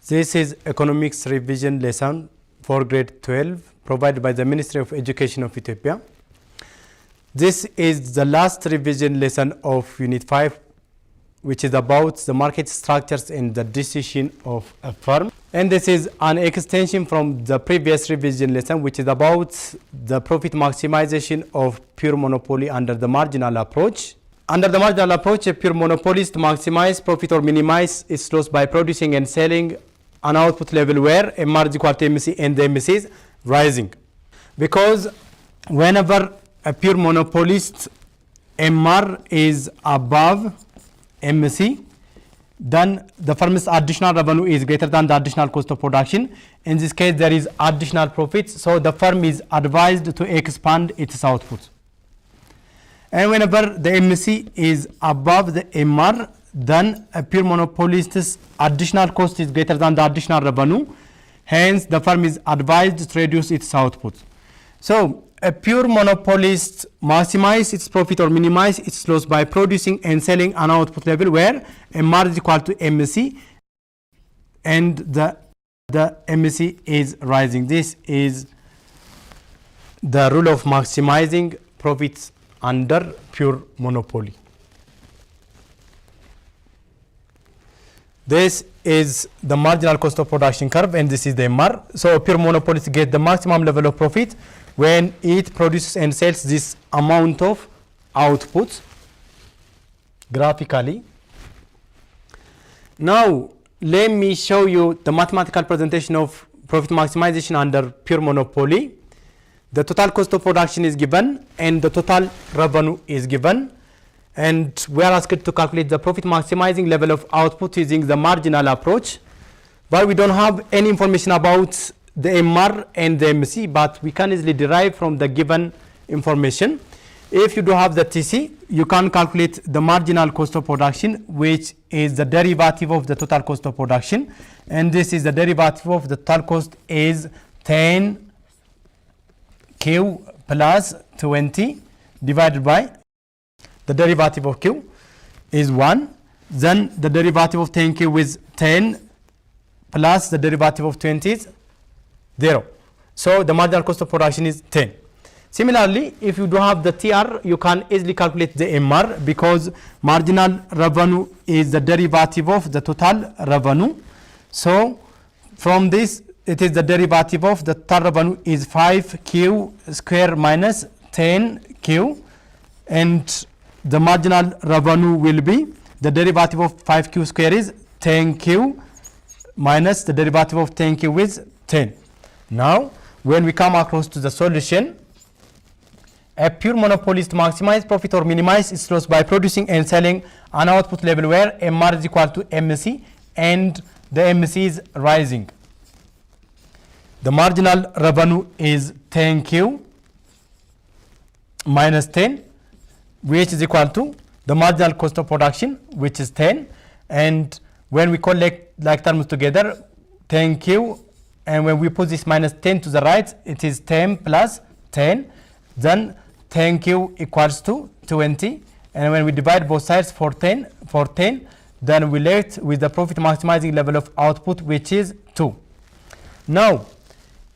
This is economics revision lesson for grade 12 provided by the Ministry of Education of Ethiopia. This is the last revision lesson of Unit 5, which is about the market structures and the decision of a firm. And this is an extension from the previous revision lesson, which is about the profit maximization of pure monopoly under the marginal approach. Under the marginal approach, a pure monopolist maximize profit or minimize its loss by producing and selling an output level where MR is equal to MC and the MC is rising. Because whenever a pure monopolist MR is above MC, then the firm's additional revenue is greater than the additional cost of production. In this case, there is additional profits, so the firm is advised to expand its output. And whenever the MC is above the MR, then a pure monopolist's additional cost is greater than the additional revenue. Hence, the firm is advised to reduce its output. So, a pure monopolist maximize its profit or minimize its loss by producing and selling an output level where MR is equal to MC and the MC is rising. This is the rule of maximizing profits under pure monopoly. This is the marginal cost of production curve and this is the MR. So a pure monopolist gets the maximum level of profit when it produces and sells this amount of output graphically. Now let me show you the mathematical presentation of profit maximization under pure monopoly. The total cost of production is given and the total revenue is given, and we are asked to calculate the profit maximizing level of output using the marginal approach. But we don't have any information about the MR and the MC, but we can easily derive from the given information. If you do have the TC, you can calculate the marginal cost of production, which is the derivative of the total cost of production, and this is the derivative of the total cost is 10 Q plus 20 divided by the derivative of Q is 1. Then the derivative of 10Q is 10 plus the derivative of 20 is 0. So the marginal cost of production is 10. Similarly, if you do have the TR, you can easily calculate the MR because marginal revenue is the derivative of the total revenue. So from this, it is the derivative of the total revenue is 5Q square minus 10Q, and the marginal revenue will be the derivative of 5Q square is 10Q minus the derivative of 10Q is 10. Now, when we come across to the solution, a pure monopolist maximize profit or minimize its loss by producing and selling an output level where MR is equal to MC and the MC is rising. The marginal revenue is 10Q minus 10, which is equal to the marginal cost of production, which is 10. And when we collect like terms together, 10Q, and when we put this minus 10 to the right, it is 10 plus 10. Then 10Q equals to 20. And when we divide both sides for 10, then we left with the profit maximizing level of output, which is 2. Now,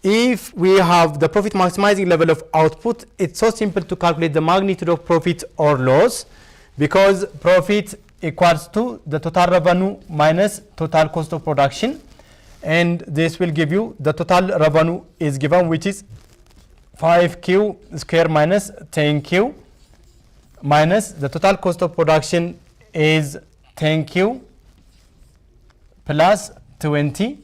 if we have the profit maximizing level of output, it's so simple to calculate the magnitude of profit or loss, because profit equals to the total revenue minus total cost of production, and this will give you the total revenue is given, which is 5Q square minus 10Q minus the total cost of production is 10Q plus 20.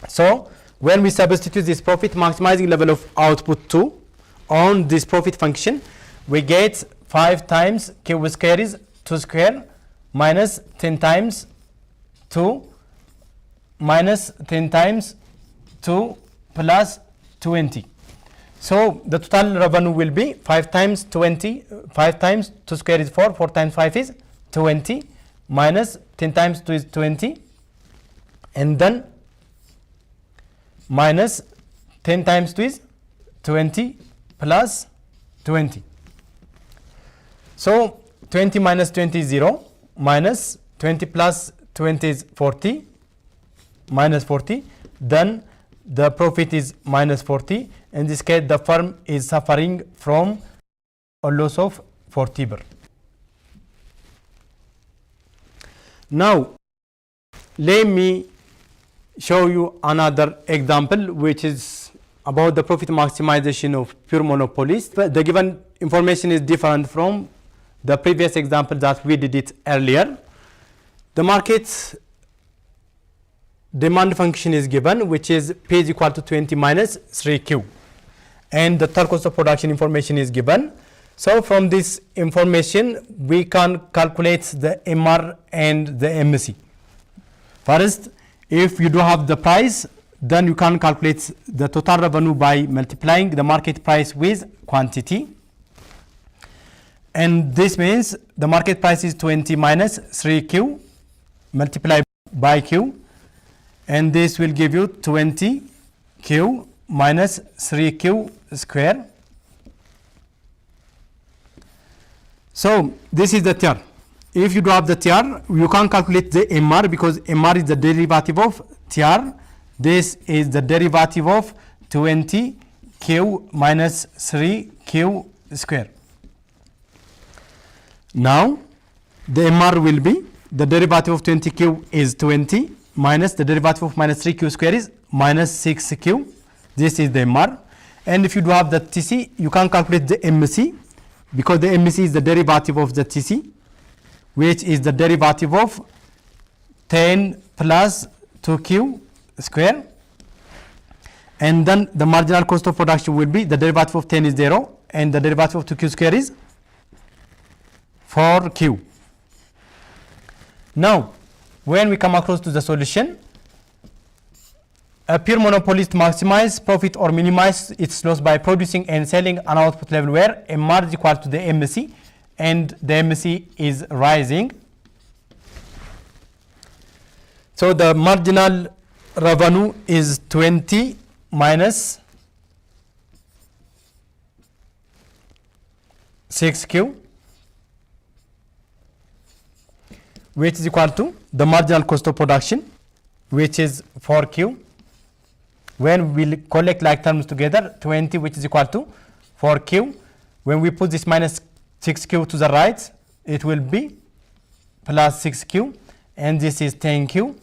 So when we substitute this profit maximizing level of output 2 on this profit function, we get 5 times Q square is 2 square minus 10 times 2 minus 10 times 2 plus 20. So the total revenue will be 5 times 20, 5 times 2 square is 4, 4 times 5 is 20, minus 10 times 2 is 20, and then minus 10 times 2 is 20 plus 20. So 20 minus 20 is 0, minus 20 plus 20 is 40, minus 40, then the profit is minus 40. In this case, the firm is suffering from a loss of 40 birr. Now, let me show you another example which is about the profit maximization of pure monopolies. The given information is different from the previous example that we did it earlier. The market demand function is given, which is P is equal to 20 minus 3Q, and the total cost of production information is given. So from this information we can calculate the MR and the MC. First, if you do have the price, then you can calculate the total revenue by multiplying the market price with quantity, and this means the market price is 20 minus 3Q multiplied by Q, and this will give you 20Q minus 3Q square. So this is the TR. If you do have the TR, you can calculate the MR, because MR is the derivative of TR. This is the derivative of 20Q minus 3Q square. Now the MR will be the derivative of 20Q is 20 minus the derivative of minus 3Q square is minus 6Q. This is the MR. And if you do have the TC, you can calculate the MC, because the MC is the derivative of the TC, which is the derivative of 10 plus 2Q square. And then the marginal cost of production will be the derivative of 10 is 0, and the derivative of 2Q square is 4Q. Now, when we come across to the solution, a pure monopolist maximize profit or minimize its loss by producing and selling an output level where MR is equal to the MC and the MC is rising. So the marginal revenue is 20 minus 6Q, which is equal to the marginal cost of production, which is 4Q. When we collect like terms together, 20, which is equal to 4Q. When we put this minus 6Q to the right, it will be plus 6Q, and this is 10Q,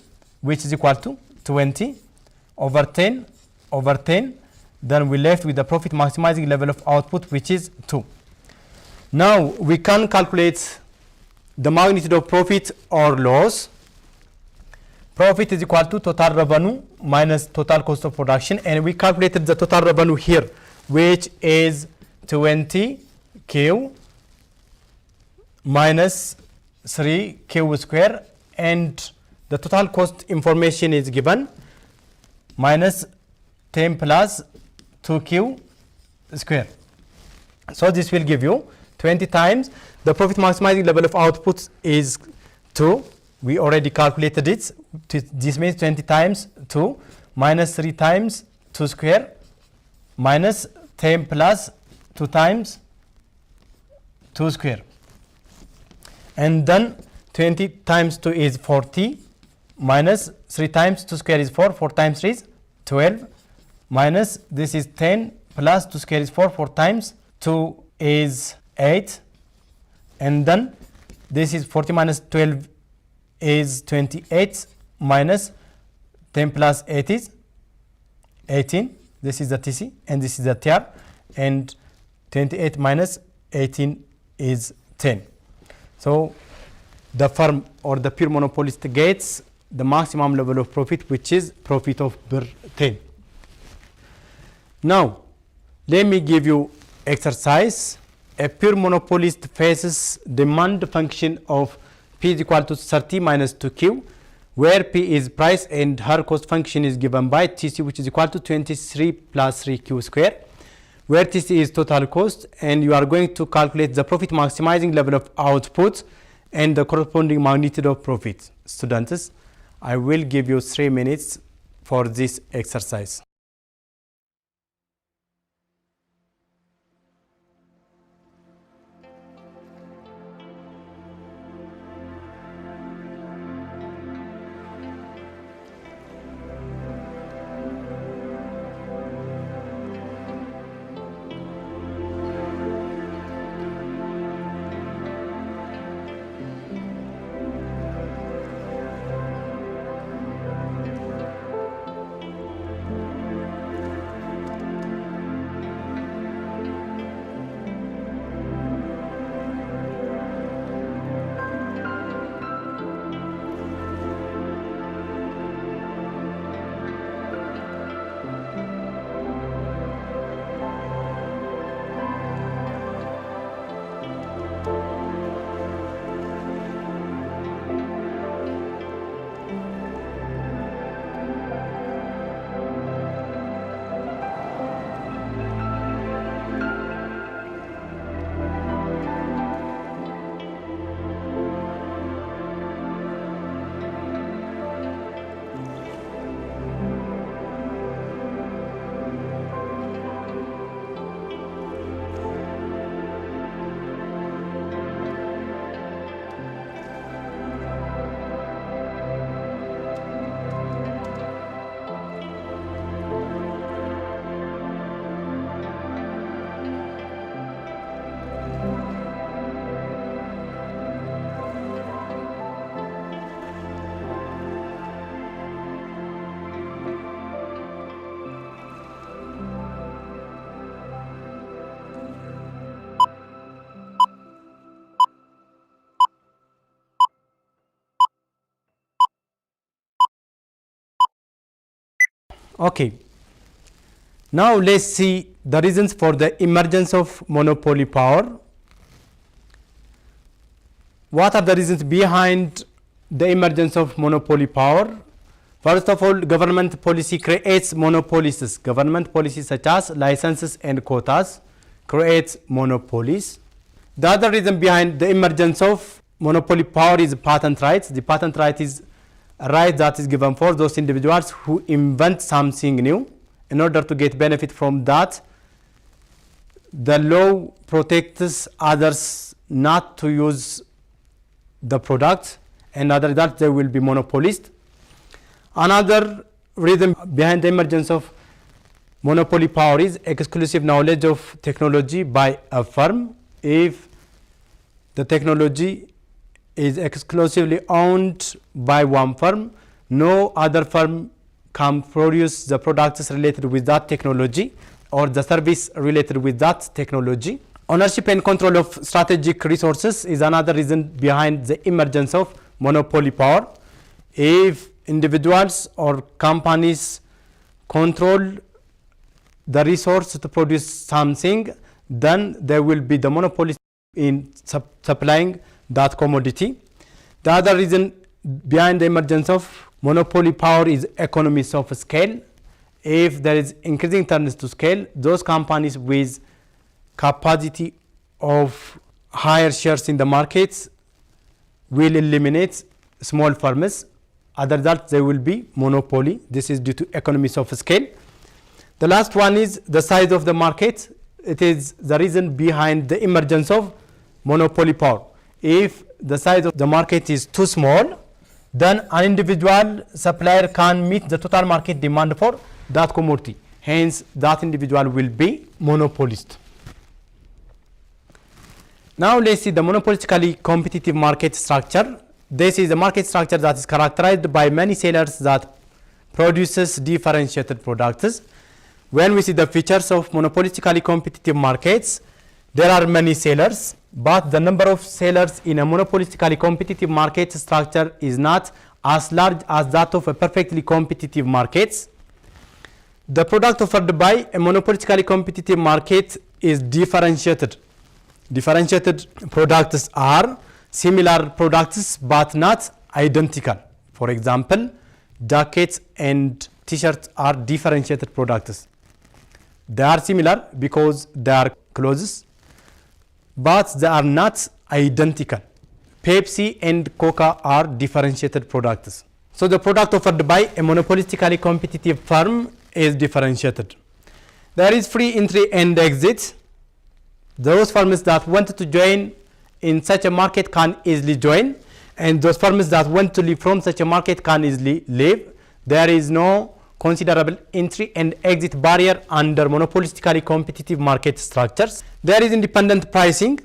which is equal to 20 over 10 over 10. Then we left with the profit maximizing level of output, which is 2. Now we can calculate the magnitude of profit or loss. Profit is equal to total revenue minus total cost of production, and we calculated the total revenue here, which is 20Q minus 3Q square, and the total cost information is given minus 10 plus 2Q square. So this will give you 20 times the profit maximizing level of output is 2. We already calculated it. This means 20 times 2 minus 3 times 2 square minus 10 plus 2 times 2 square. And then 20 times 2 is 40 minus 3 times 2 square is 4. 4 times 3 is 12 minus this is 10 plus 2 square is 4. 4 times 2 is 8. And then this is 40 minus 12 is 28 minus 10 plus 8 is 18. This is the TC and this is the TR, and 28 minus 18 is 10. So the firm or the pure monopolist gets the maximum level of profit, which is profit of birr 10. Now let me give you exercise. A pure monopolist faces demand function of P is equal to 30 minus 2Q, where P is price and her cost function is given by TC, which is equal to 23 plus 3Q square, where TC is total cost, and you are going to calculate the profit maximizing level of output and the corresponding magnitude of profit. Students, I will give you 3 minutes for this exercise. Okay. Now let's see the reasons for the emergence of monopoly power. What are the reasons behind the emergence of monopoly power? First of all, government policy creates monopolies. Government policies such as licenses and quotas creates monopolies. The other reason behind the emergence of monopoly power is patent rights. The patent right is a right that is given for those individuals who invent something new. In order to get benefit from that, the law protects others not to use the product, and other that there will be monopolist. Another reason behind the emergence of monopoly power is exclusive knowledge of technology by a firm. If the technology is exclusively owned by one firm, no other firm can produce the products related with that technology or the service related with that technology. Ownership and control of strategic resources is another reason behind the emergence of monopoly power. If individuals or companies control the resource to produce something, then there will be the monopoly in supplying that commodity. The other reason behind the emergence of monopoly power is economies of scale. If there is increasing turns to scale, those companies with capacity of higher shares in the markets will eliminate small firms. Other than that, there will be monopoly. This is due to economies of scale. The last one is the size of the market. It is the reason behind the emergence of monopoly power. If the size of the market is too small, then an individual supplier can meet the total market demand for that commodity. Hence, that individual will be monopolist. Now let's see the monopolistically competitive market structure. This is a market structure that is characterized by many sellers that produces differentiated products. When we see the features of monopolistically competitive markets, there are many sellers, but the number of sellers in a monopolistically competitive market structure is not as large as that of a perfectly competitive market. The product offered by a monopolistically competitive market is differentiated. Differentiated products are similar products but not identical. For example, jackets and t-shirts are differentiated products. They are similar because they are clothes, but they are not identical. Pepsi and Coca are differentiated products. So the product offered by a monopolistically competitive firm is differentiated. There is free entry and exit. Those firms that want to join in such a market can easily join, and those firms that want to leave from such a market can easily leave. There is no considerable entry and exit barrier under monopolistically competitive market structures. There is independent pricing.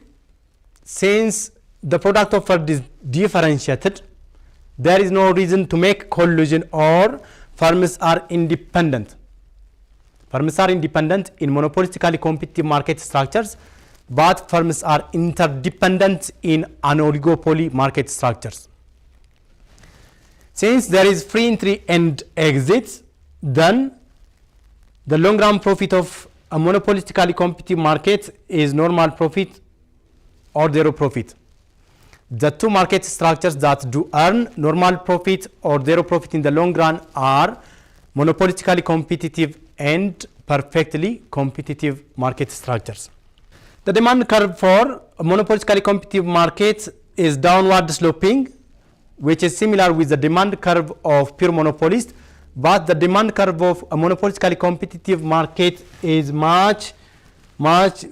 Since the product offered is differentiated, there is no reason to make collusion, or firms are independent. Firms are independent in monopolistically competitive market structures, but firms are interdependent in an oligopoly market structures. Since there is free entry and exit, then the long run profit of a monopolistically competitive market is normal profit or zero profit. The two market structures that do earn normal profit or zero profit in the long run are monopolistically competitive and perfectly competitive market structures. The demand curve for a monopolistically competitive market is downward sloping, which is similar with the demand curve of pure monopolist, but the demand curve of a monopolistically competitive market is much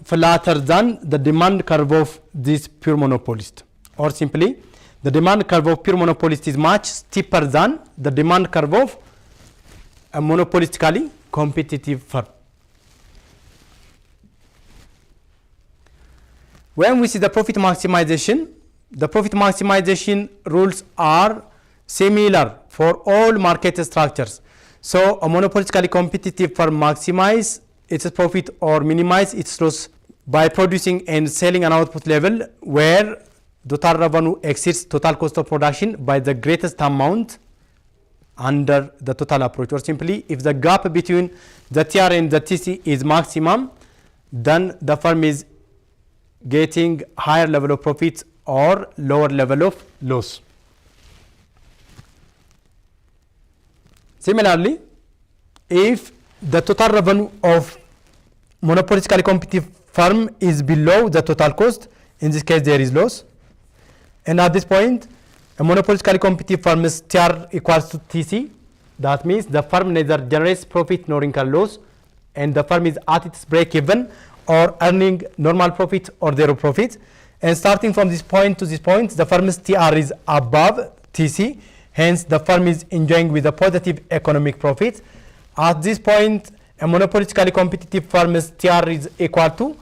flatter than the demand curve of this pure monopolist. Or simply, the demand curve of pure monopolist is much steeper than the demand curve of a monopolistically competitive firm. When we see the profit maximization rules are similar for all market structures. So a monopolistically competitive firm maximize its profit or minimize its loss by producing and selling an output level where total revenue exceeds total cost of production by the greatest amount under the total approach, or simply if the gap between the TR and the TC is maximum, then the firm is getting higher level of profit or lower level of loss. Similarly, if the total revenue of monopolistically competitive firm is below the total cost, in this case there is loss. And at this point, a monopolistically competitive firm's TR equals to TC. That means the firm neither generates profit nor incur loss, and the firm is at its break even or earning normal profit or zero profit. And starting from this point to this point, the firm's TR is above TC. Hence, the firm is enjoying with a positive economic profit. At this point, a monopolistically competitive firm's TR is equal to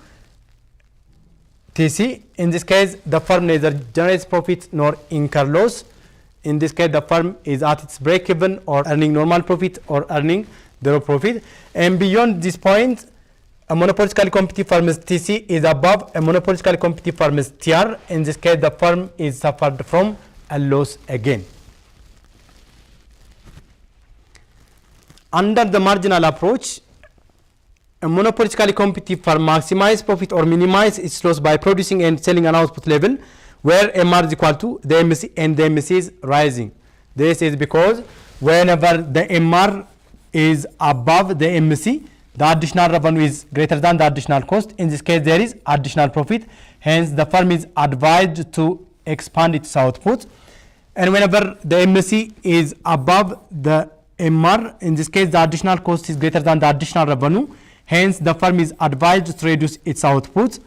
TC. In this case, the firm neither generates profit nor incur loss. In this case, the firm is at its break even or earning normal profit or earning zero profit. And beyond this point, a monopolistically competitive firm's TC is above a monopolistically competitive firm's TR. In this case, the firm is suffered from a loss again. Under the marginal approach, a monopolistically competitive firm maximizes profit or minimizes its loss by producing and selling an output level where MR is equal to the MC and the MC is rising. This is because whenever the MR is above the MC, the additional revenue is greater than the additional cost. In this case, there is additional profit. Hence, the firm is advised to expand its output. And whenever the MC is above the MR, in this case, the additional cost is greater than the additional revenue. Hence, the firm is advised to reduce its output.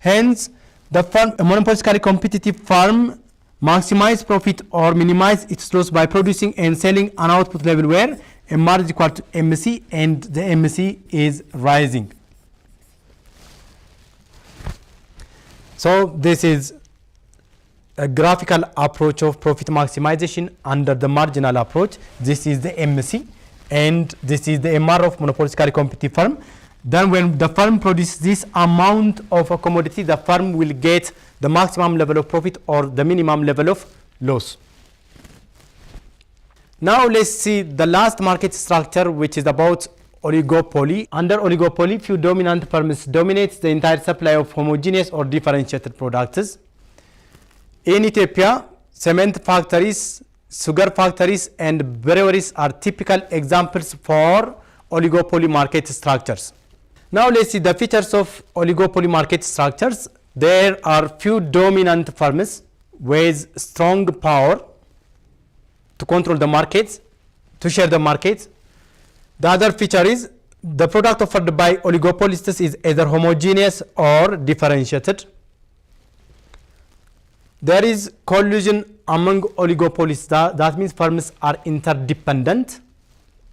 Hence, the firm, a monopolistically competitive firm, maximize profit or minimize its loss by producing and selling an output level where MR is equal to MC and the MC is rising. So, this is a graphical approach of profit maximization under the marginal approach. This is the MC and this is the MR of monopolistically competitive firm. Then when the firm produces this amount of a commodity, the firm will get the maximum level of profit or the minimum level of loss. Now let's see the last market structure, which is about oligopoly. Under oligopoly, few dominant firms dominate the entire supply of homogeneous or differentiated products. In Ethiopia, cement factories, sugar factories, and breweries are typical examples for oligopoly market structures. Now let's see the features of oligopoly market structures. There are few dominant firms with strong power to control the markets, to share the markets. The other feature is the product offered by oligopolists is either homogeneous or differentiated. There is collusion among oligopolists. That means firms are interdependent.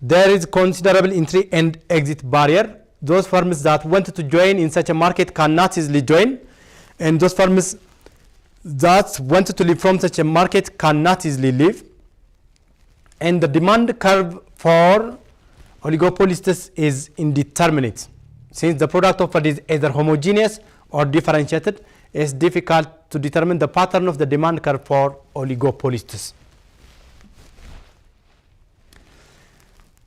There is considerable entry and exit barrier. Those firms that wanted to join in such a market cannot easily join, and those firms that wanted to leave from such a market cannot easily leave. And the demand curve for oligopolists is indeterminate. Since the product offered is either homogeneous or differentiated, it's difficult to determine the pattern of the demand curve for oligopolists.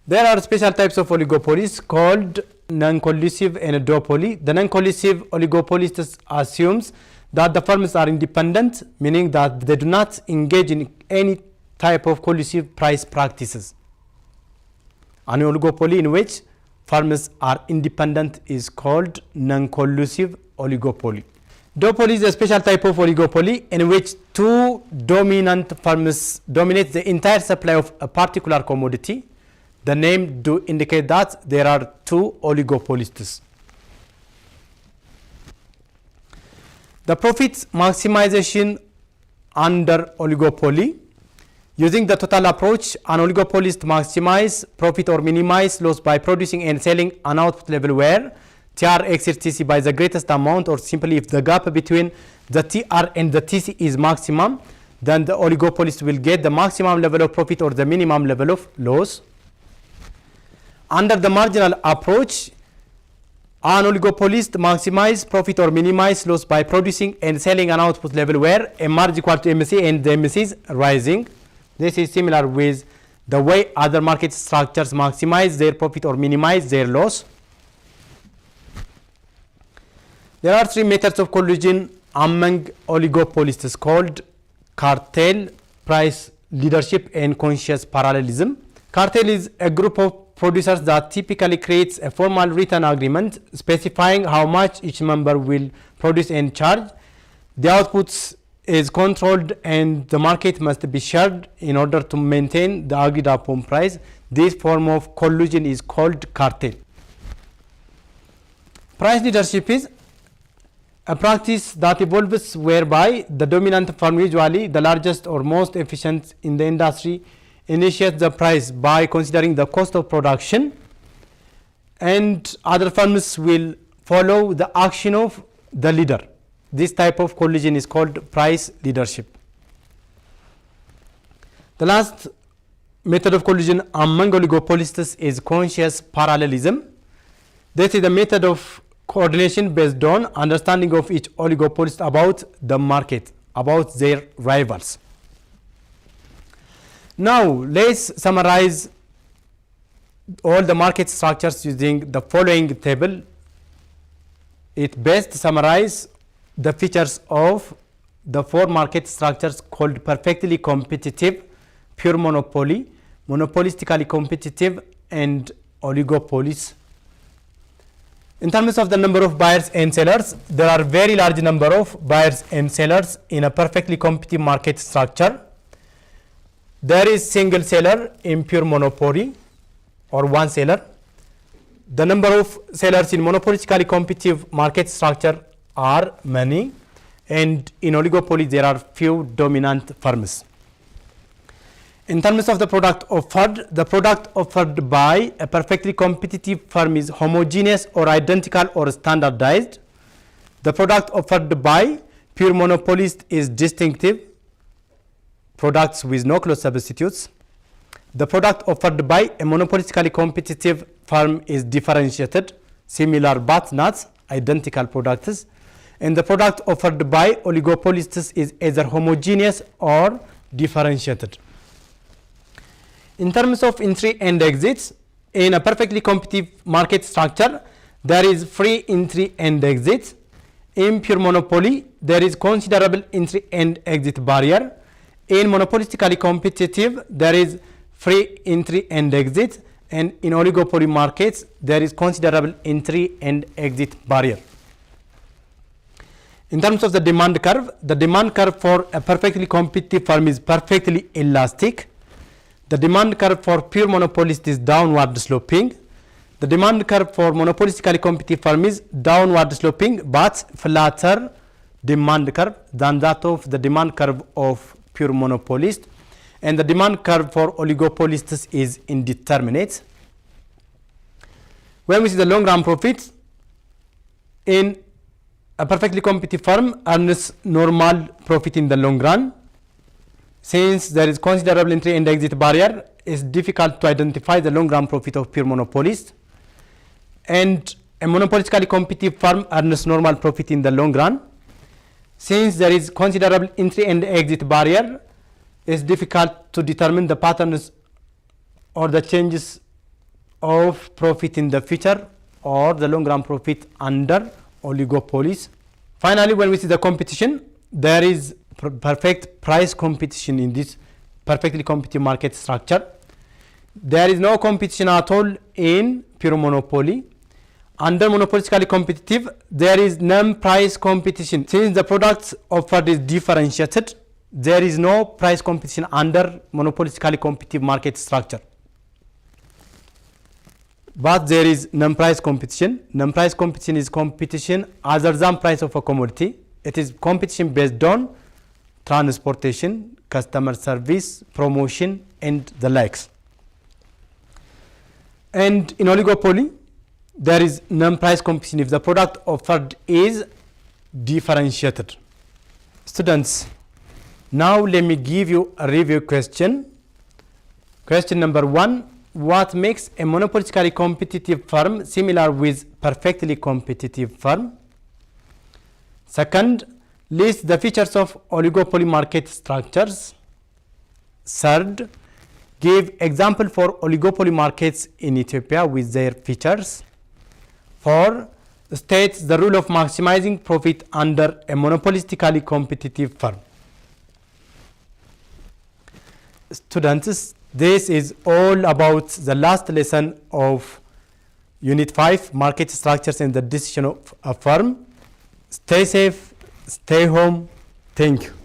There are special types of oligopolies called non-collusive and duopoly. The non-collusive oligopolist assumes that the firms are independent, meaning that they do not engage in any type of collusive price practices. An oligopoly in which firms are independent is called non-collusive oligopoly. Duopoly is a special type of oligopoly in which two dominant firms dominate the entire supply of a particular commodity. The name do indicate that there are two oligopolists. The profit maximization under oligopoly. Using the total approach, an oligopolist maximize profit or minimize loss by producing and selling an output level where TR exceeds TC by the greatest amount, or simply if the gap between the TR and the TC is maximum, then the oligopolist will get the maximum level of profit or the minimum level of loss. Under the marginal approach, an oligopolist maximize profit or minimize loss by producing and selling an output level where MR is equal to MC and the MC is rising. This is similar with the way other market structures maximize their profit or minimize their loss. There are three methods of collusion among oligopolists called cartel, price leadership, and conscious parallelism. Cartel is a group of producers that typically creates a formal written agreement specifying how much each member will produce and charge. The outputs is controlled and the market must be shared in order to maintain the agreed upon price. This form of collusion is called cartel. Price leadership is a practice that evolves whereby the dominant firm, usually the largest or most efficient in the industry, initiates the price by considering the cost of production, and other firms will follow the action of the leader. This type of collusion is called price leadership. The last method of collusion among oligopolists is conscious parallelism. This is a method of coordination based on understanding of each oligopolist about the market, about their rivals. Now let's summarize all the market structures using the following table. It best summarizes the features of the four market structures called perfectly competitive, pure monopoly, monopolistically competitive, and oligopolies. In terms of the number of buyers and sellers, there are very large number of buyers and sellers in a perfectly competitive market structure. There is single seller in pure monopoly or one seller. The number of sellers in monopolistically competitive market structure are many, and in oligopoly there are few dominant firms. In terms of the product offered, the product offered by a perfectly competitive firm is homogeneous or identical or standardized. The product offered by pure monopolist is distinctive, products with no close substitutes. The product offered by a monopolistically competitive firm is differentiated, similar but not identical products. And the product offered by oligopolists is either homogeneous or differentiated. In terms of entry and exits, in a perfectly competitive market structure, there is free entry and exit. In pure monopoly, there is considerable entry and exit barrier. In monopolistically competitive, there is free entry and exit. And in oligopoly markets, there is considerable entry and exit barrier. In terms of the demand curve for a perfectly competitive firm is perfectly elastic. The demand curve for pure monopolist is downward sloping. The demand curve for monopolistically competitive firm is downward sloping but flatter demand curve than that of the demand curve of pure monopolist. And the demand curve for oligopolists is indeterminate. When we see the long run profit, in a perfectly competitive firm earns normal profit in the long run. Since there is considerable entry and exit barrier, it's difficult to identify the long run profit of pure monopolist. And a monopolistically competitive firm earns normal profit in the long run. Since there is considerable entry and exit barrier, it's difficult to determine the patterns or the changes of profit in the future or the long run profit under oligopolies. Finally, when we see the competition, there is perfect price competition in this perfectly competitive market structure. There is no competition at all in pure monopoly. Under monopolistically competitive, there is non-price competition. Since the products offered is differentiated, there is no price competition under monopolistically competitive market structure. But there is non-price competition. Non-price competition is competition other than price of a commodity. It is competition based on transportation, customer service, promotion, and the likes. And in oligopoly, there is non-price competition if the product offered is differentiated. Students, now let me give you a review question. Question number 1. What makes a monopolistically competitive firm similar with perfectly competitive firm? Second, list the features of oligopoly market structures. Third, Give example for oligopoly markets in Ethiopia with their features. 4. States the rule of maximizing profit under a monopolistically competitive firm. Students, this is all about the last lesson of Unit 5, Market Structures and the Decision of a Firm. Stay safe, stay home. Thank you.